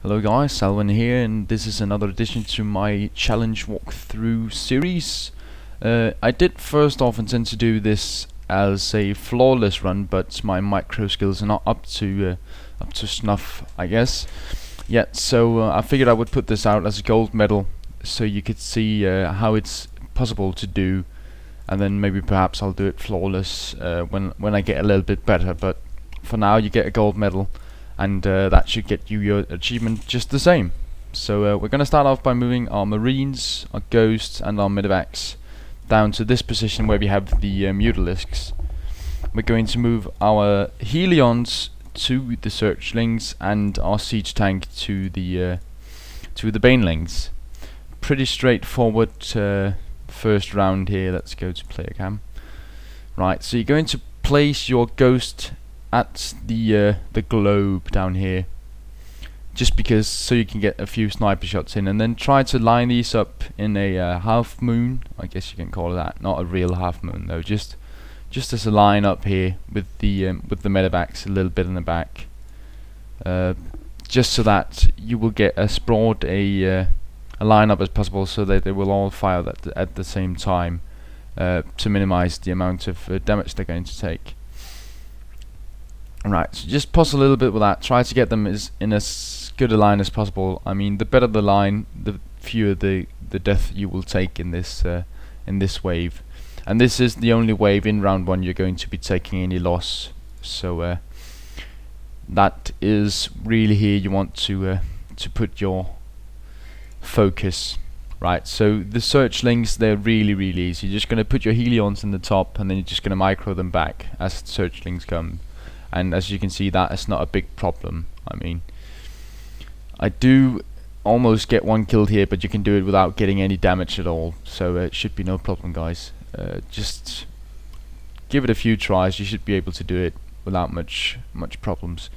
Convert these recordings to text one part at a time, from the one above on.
Hello guys, Salwyn here, and this is another addition to my challenge walkthrough series. I did first off intend to do this as a flawless run, but my micro skills are not up to snuff, I guess, yet. So I figured I would put this out as a gold medal, so you could see how it's possible to do, and then maybe perhaps I'll do it flawless when I get a little bit better. But for now, you get a gold medal. And that should get you your achievement just the same. So we're going to start off by moving our Marines, our Ghosts and our Medevacs down to this position where we have the Mutalisks. We're going to move our Helions to the Searchlings and our Siege Tank to the Banelings. Pretty straightforward first round here. Let's go to player cam. Right, so you're going to place your Ghost at the globe down here, just because so you can get a few sniper shots in, and then try to line these up in a half moon, I guess you can call it that. Not a real half moon though, just as a line up here with the medevacs a little bit in the back, just so that you will get as broad a line up as possible, so that they will all fire at the same time, to minimize the amount of damage they're going to take. Right, so just pause a little bit with that. Try to get them in as good a line as possible. I mean, the better the line, the fewer the death you will take in this wave. And this is the only wave in round 1 you're going to be taking any loss. So that is really here you want to put your focus. Right, so the Searchlings, they're really easy. You're just going to put your Helions in the top, and then you're just going to micro them back as the Searchlings come. And as you can see, that is not a big problem. I mean, I do almost get one killed here, but you can do it without getting any damage at all, so it should be no problem, guys. Just give it a few tries, you should be able to do it without much problems.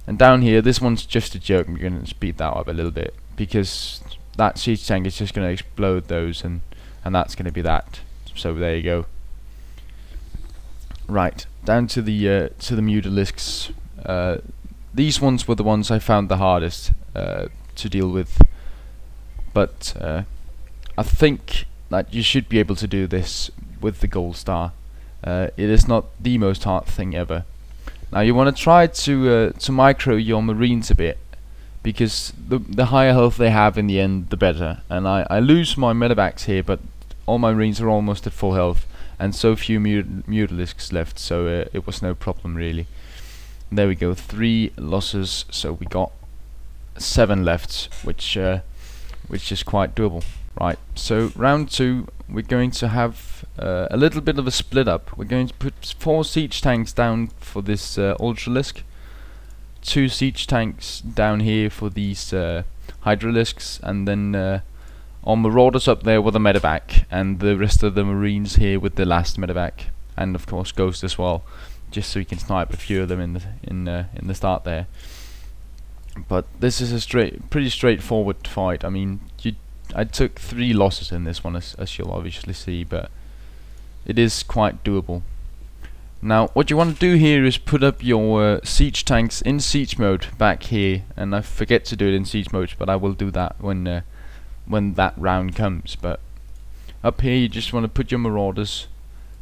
And down here, this one's just a joke. I'm going to speed that up a little bit, because that siege tank is just going to explode those, and that's going to be that. So there you go. Right, down to the Mutalisks. These ones were the ones I found the hardest to deal with, but I think that you should be able to do this with the gold star. It is not the most hard thing ever. Now you want to try to micro your Marines a bit, because the higher health they have in the end, the better. And I lose my medevacs here, but all my Marines are almost at full health, and so few Mutalisks left, so it was no problem really. There we go, 3 losses, so we got 7 left, which is quite doable. Right, so round 2, we're going to have a little bit of a split up. We're going to put 4 siege tanks down for this Ultralisk, 2 siege tanks down here for these Hydralisks, and then our Marauders up there with a medevac, and the rest of the Marines here with the last medevac, and of course Ghost as well, just so you can snipe a few of them in the start there. But this is a pretty straightforward fight. I mean, I took 3 losses in this one, as you'll obviously see, but it is quite doable. Now, what you want to do here is put up your siege tanks in siege mode back here, and I forget to do it in siege mode, but I will do that when that round comes. But up here, you just want to put your Marauders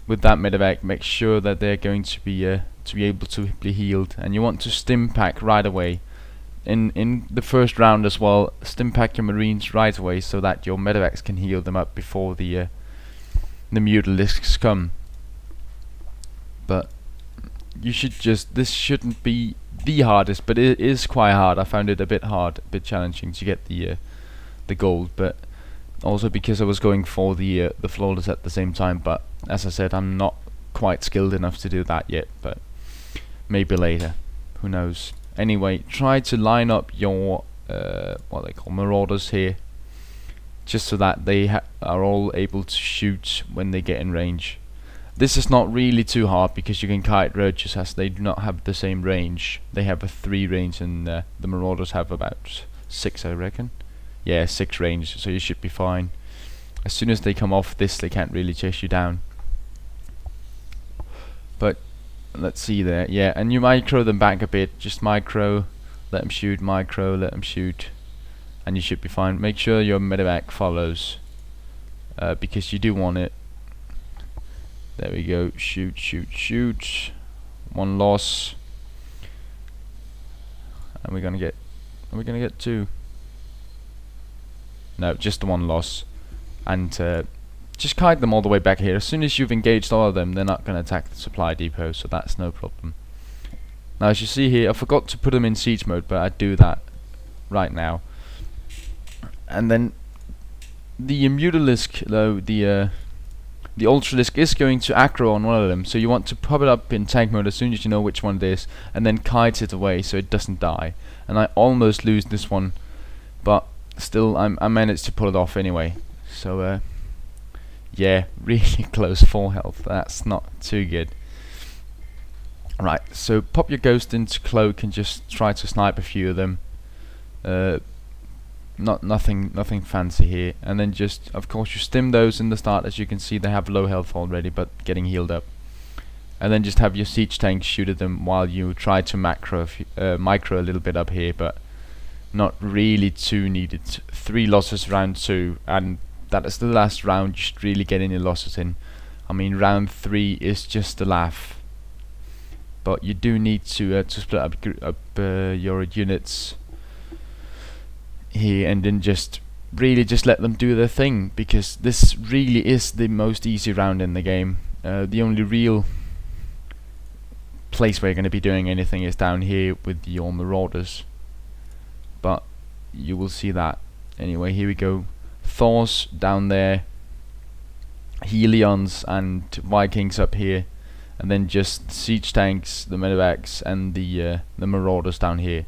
with that medevac. Make sure that they're going to be able to be healed, and you want to stim pack right away. In the first round as well, stim pack your Marines right away, so that your medevacs can heal them up before the Mutalisks come. But you should this shouldn't be the hardest, but it is quite hard. I found it a bit hard, a bit challenging to get the gold, but also because I was going for the flawless at the same time. But as I said, I'm not quite skilled enough to do that yet, but maybe later, who knows. Anyway, try to line up your what they call Marauders here, just so that they are all able to shoot when they get in range. This is not really too hard, because you can kite roaches, as they do not have the same range. They have a 3 range, and the Marauders have about 6, I reckon. Yeah, 6 range, so you should be fine. As soon as they come off this, they can't really chase you down. But let's see there. Yeah, and you micro them back a bit. Just micro let them shoot, micro, let them shoot, and you should be fine. Make sure your medevac follows, because you do want it. There we go. Shoot, shoot, shoot. One loss, and we're gonna get. Are we gonna get two? No, just the one loss. And just kite them all the way back here. As soon as you've engaged all of them, they're not gonna attack the supply depot, so that's no problem. Now, as you see here, I forgot to put them in siege mode, but I do that right now. And then the Mutalisk, though, the Ultralisk is going to aggro on one of them, so you want to pop it up in tank mode as soon as you know which one it is, and then kite it away so it doesn't die. And I almost lose this one, but still I managed to pull it off anyway. So yeah, really close, 4 health. That's not too good. Right, so pop your ghost into cloak and just try to snipe a few of them. Nothing fancy here, and then just, of course, you stim those in the start. As you can see, they have low health already, but getting healed up. And then just have your siege tanks shoot at them while you try to micro a little bit up here, but not really too needed. 3 losses round 2, and that is the last round you should really get any losses in. I mean, round 3 is just a laugh, but you do need to split up your units here, and then just really just let them do their thing, because this really is the most easy round in the game. The only real place where you're going to be doing anything is down here with your marauders, but you will see that anyway. Here we go. Thors down there, Helions and Vikings up here, and then just siege tanks, the medevacs, and the marauders down here.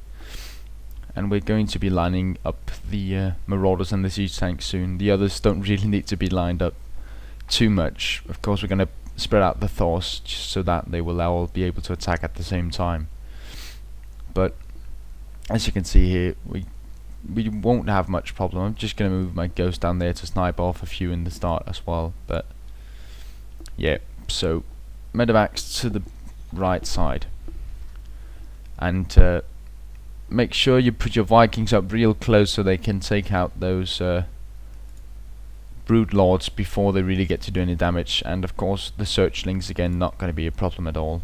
And we're going to be lining up the marauders and the siege tanks soon. The others don't really need to be lined up too much. Of course, we're going to spread out the Thors just so that they will all be able to attack at the same time. But as you can see here, we won't have much problem. I'm just going to move my ghost down there to snipe off a few in the start as well. But yeah, so medevacs to the right side, and make sure you put your Vikings up real close so they can take out those brood lords before they really get to do any damage. And of course the searchlings, again, not going to be a problem at all.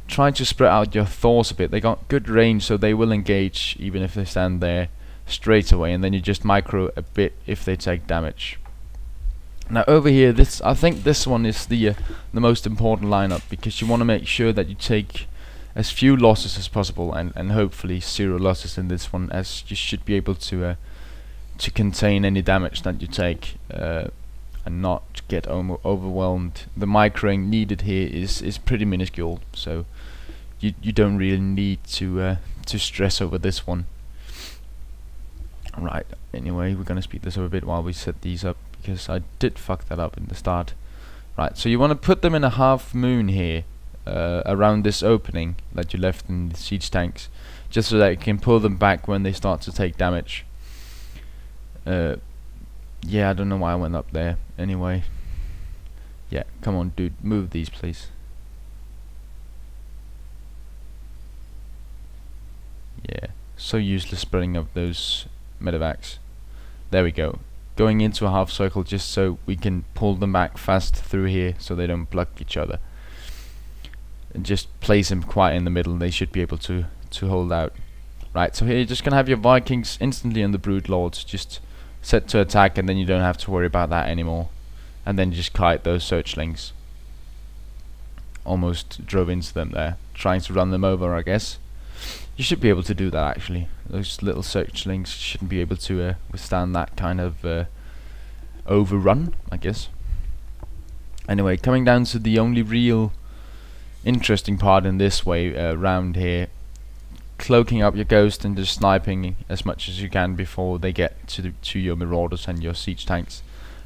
Try to spread out your Thors a bit. They got good range, so they will engage even if they stand there straight away, and then you just micro a bit if they take damage. Now over here, I think this one is the most important lineup, because you want to make sure that you take as few losses as possible, and hopefully 0 losses in this one, as you should be able to contain any damage that you take, and not get overwhelmed. The microing needed here is pretty minuscule, so you don't really need to stress over this one. Right, anyway, we're gonna speed this up a bit while we set these up, because I did fuck that up in the start. Right, so you want to put them in a half moon here, around this opening that you left in the siege tanks, just so that you can pull them back when they start to take damage. Yeah, I don't know why I went up there. Anyway, yeah, come on, dude, move these, please. Yeah, so useless spreading up those medevacs. There we go. Going into a half circle just so we can pull them back fast through here so they don't block each other. And just place them quite in the middle, they should be able to hold out. Right, so here you're just gonna have your Vikings instantly on the brood lords, just set to attack, and then you don't have to worry about that anymore. And then just kite those searchlings. Almost drove into them there, trying to run them over, I guess. You should be able to do that, actually. Those little searchlings shouldn't be able to withstand that kind of overrun, I guess. Anyway, coming down to the only real interesting part in this way round here, cloaking up your ghost and just sniping as much as you can before they get to your marauders and your siege tanks.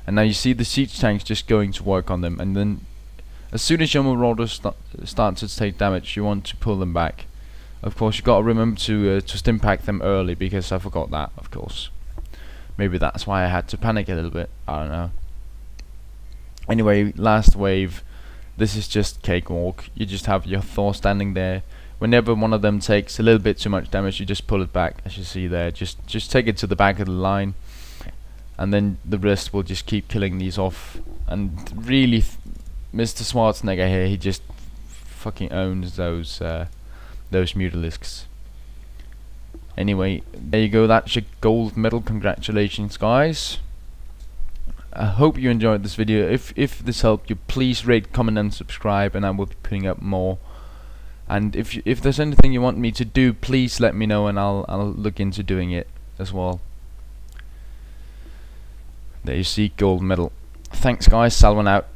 And now you see the siege tanks just going to work on them, and then as soon as your marauders start to take damage, you want to pull them back. Of course, you've got to remember to stim pack them early, because I forgot that, of course. Maybe that's why I had to panic a little bit, I don't know. Anyway, last wave, this is just cakewalk. You just have your Thor standing there, whenever one of them takes a little bit too much damage, you just pull it back, as you see there. Just take it to the back of the line, and then the rest will just keep killing these off. And really, Mr. Schwarzenegger here, he just fucking owns those Mutalisks. Anyway, there you go, that's your gold medal. Congratulations, guys. I hope you enjoyed this video. If this helped you, please rate, comment and subscribe, and I will be putting up more. And if there's anything you want me to do, please let me know, and I'll look into doing it as well. There you see, gold medal. Thanks guys, Salwyn out.